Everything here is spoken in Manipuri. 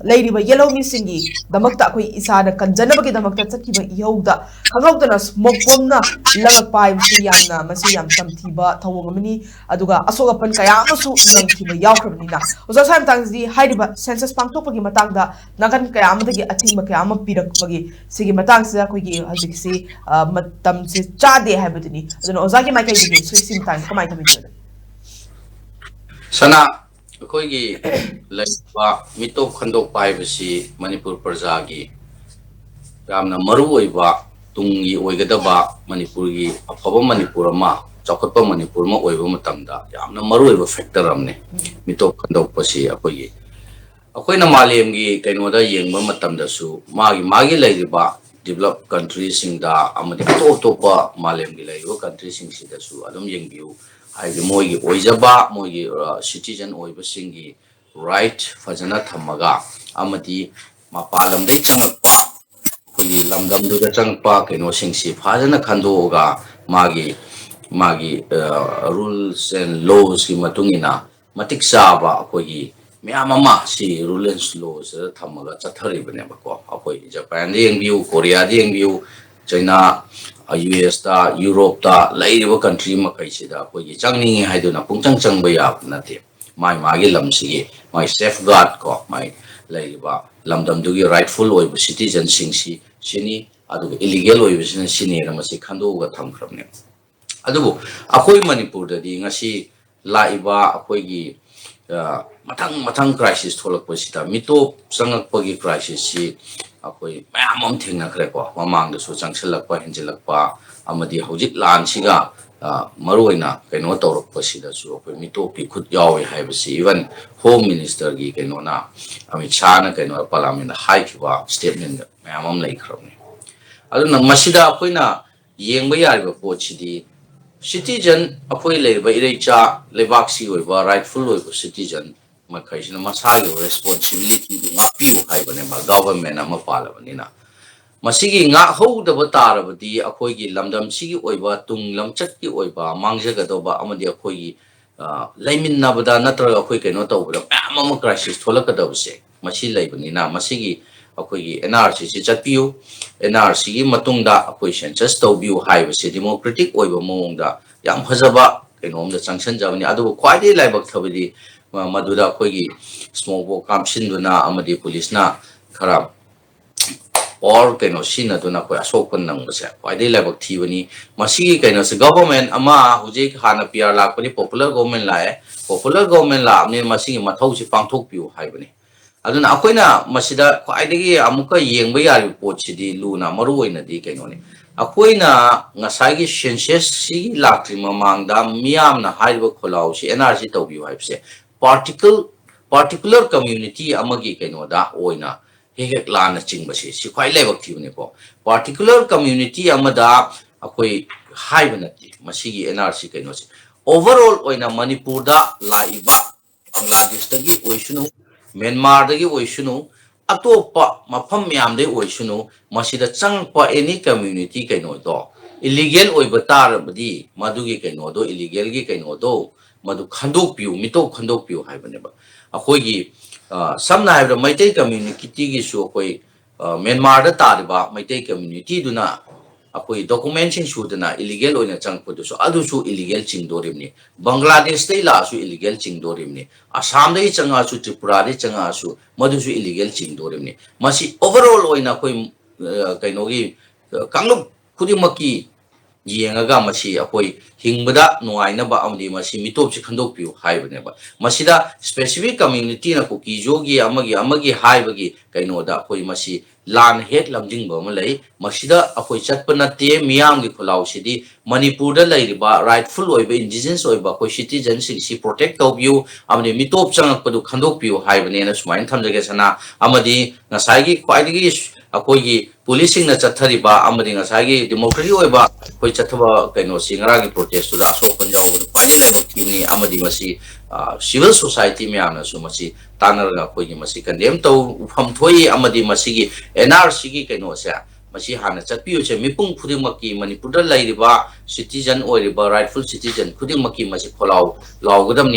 Lady yellow missing Damakta Isada Kanjanabaki Damakta Sakiba Yoda Hangotana smoke bomna Langa Pai Yamna Masiam Tamtiba Tawamini Aduga Asogapan Kayamasu Tiba Yakrina also sometimes the Haidiba census Pantopagi Matanga Nagan Kayamaki Atima Kayama Pirakagi Sigimatang Sakugi Haziksi Matam Chade Habitini then Ozaki Maka Swiss time come Sana Koigi Lesba Mito Kando Pivasi Manipur Perzagi Ramna Maruiba Tungi Oigadaba Manipuri Apaba Manipurama Chakapa Manipurma Oivamatanda Yamna Maruiva Factoramne Mito Kando Pasi Akogi Akoina Malemgi Kanoda Yang Matamdasu Magi Ladiba developed countries in the Amadi Topa Malemgi Laivo countries in Sidasu Adam Yang I the Moigi Oizaba, Moigi citizen Oibasingi, right, Fazana Tamaga, Amadi, Mapalam de Changapa, Lamdam do the Chang Park, and Osingsi, Fazana Kandoga, Magi, rules and laws, Matungina, Matik Saba, Kogi, Miamama, see rules and laws, Tamaga, Tatari Benebako, Akoi, Japan, the view, Korea, the view, China. US ta Europe ta laiwa country ma kaisida ko gi changni haiduna pungchang changba ya nate mai magi lamsi mai safeguard ko mai laiwa lamdam dugi rightful oi citizen singsi sini adu illegal oi bisina sini ramasi khando ga thamkramne adu akoi manipur da di ngasi laiwa akoi gi matang crisis tholak pasida mito sangak pagi crisis si akoi mayam thengna khre ko mamang da su changselak pa hinjilak pa amadi hojik lan siga maroina kaino torok pasida su akoi mito pi khut yawi haibasi even home minister gi kaino na ami chana kaino parliament high kiwa statement mayam lai khrone adu na masida akoi na yengba yariba pochidi citizen akoi leiba irecha lebaksi oiba rightful oiba citizen Makaisina Masagi responsibility to Mapiu Haibanema government Amapalabanina. Masigi nga hold the Batarabadi, Akoigi, Lamdam Sigi Oiba, Tung Lamchaki Oiba, Mangzagadoba, Amadi Akoigi, Lamin Nabada, Natra Quick and not over the Mama crisis, Tolakadose, Mashi Labanina, Masigi, Akoigi, NRC, Chapiu, NRC, Matunda, Akoishan, just to view high, democratic Oiba Monda, Yam Hazaba, and home the sanction Javani, Adu, quite a live activity. Maduda Kogi smoke campsin duna Amadi police na Karab or Kenosina duna Koyasopan Nangasa. Why they level Tivani Masi Kenos government Ama Ujik Hana Pia Lapani popular government la near Masi Matosi Pantopio Hibani. Aduna Aquina Masida Quaidigi Amuka Yengbaya Pochidi Luna Maruina di Kenoni. Aquina Nasagi Shenses Si Lacrima Mangda Miam na Highway Kolausi NRC Tobi Hype. Particular community amagi kainoda oina hek lana chingbasi si khwai lebak thibne ko particular community amada akoi haibanati masigi NRC kainosi overall oina Manipur da laiba Bangladesh dagi oishunu Myanmar dagi oishunu atopa mafam myam de oishunu masida changpa any community kainodo illegal oibatar badi madugi kainodo illegal gi kainodo Madu Khandokpiu, Mito Khandokpiu Haibaneba. Akoigi Samna have the Maite community so koi Myanmar the Taliba, Maite community do na Akoi documentation shudana illegal on a chunk put so Adusu illegal chingdorimni. Bangladesh they la su illegal chingdorimni. Assam de Changasu Tripura de Changasu, Madusu illegal chingdorimni. Masi overall oina koi kainogi Kanglup Kudimaki. Yengaga Mashi Akoi Hingbada Noainaba Amdi Mashi Mitopsi Kandopio Hibaneba. Masida specific community na Kukijogi Amagi Hibagi Kainoda Koi Mashi Lan Head Lamjing Bomalay Mashida Akoi Chatpanate Miamgi Kolau City Manipur the Ladiba rightful oiba indigenous oiba Koi citizens si protect of you Amdi Mitop Sang Padu Kandopio Hibanena Swain Tamjagasana Amadi Nasagi Quaidigi Akoigi policing na chathariba amadi ngasagi democracy oiba koi chathaba kaino singragi protest da so panjaw pani level kini amadi masi civil society me amna so masi tanar ga koi masi condemn to pham thoi amadi masi gi NRC gi kaino sa masi hana chatpiu che mipung khudimaki Manipur da lairiba citizen oiriba rightful citizen khudimaki masi kholau lawgadam